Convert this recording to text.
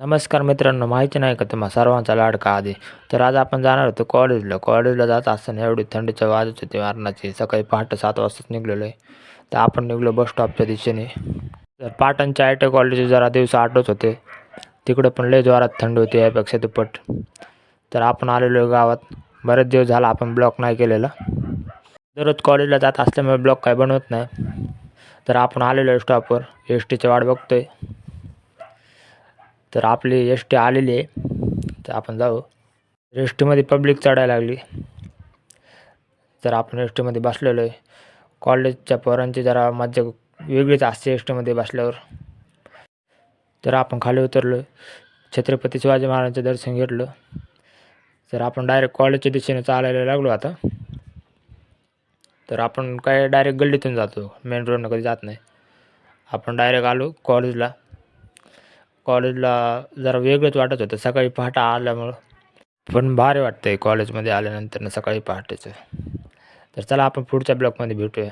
नमस्कार मित्रांनो, माहिती नाही का तुम्हा सर्वांचा लाडका आधी. तर आज आपण जाणार होतो कॉलेजला जात असताना एवढी थंडीचं वाजत होती मरणाची. सकाळी पहाटे 7 वाजताच निघालेलो आहे. तर आपण निघालो बस स्टॉपच्या दिशेने. तर पाटणच्या आय टी कॉलेजचे जरा दिवस आठवत होते. तिकडं पण लय जोरात थंडी होती यापेक्षा दुप्पट. तर आपण आलेलो आहे गावात. बरेच दिवस झाला आपण ब्लॉक नाही केलेला. दररोज कॉलेजला जात असल्यामुळे ब्लॉक काही बनवत नाही. तर आपण आलेलो आहे स्टॉपवर. एस टीची वाट बघतोय. तर आपली एस टी आलेली आहे. तर आपण जाऊ. एस टीमध्ये पब्लिक चढायला लागली. तर आपण एस टीमध्ये बसलेलो आहे. कॉलेजच्या पोरांची जरा मज्जा वेगळीच असते एस टीमध्ये बसल्यावर. तर आपण खाली उतरलो. छत्रपती शिवाजी महाराजांचं दर्शन घेतलं. तर आपण डायरेक्ट कॉलेजच्या दिशेने चालायला लागलो आता. तर आपण काय डायरेक्ट गल्लीतून जातो. मेन रोडनं कधी जात नाही. आपण डायरेक्ट आलो कॉलेजला. कॉलेजला जरा वेगळंच वाटत होतं सकाळी पहाटे आल्यामुळं. पण भारी वाटतंय कॉलेजमध्ये आल्यानंतर सकाळी पहाटेचं. तर चला आपण पुढच्या ब्लॉकमध्ये भेटूया.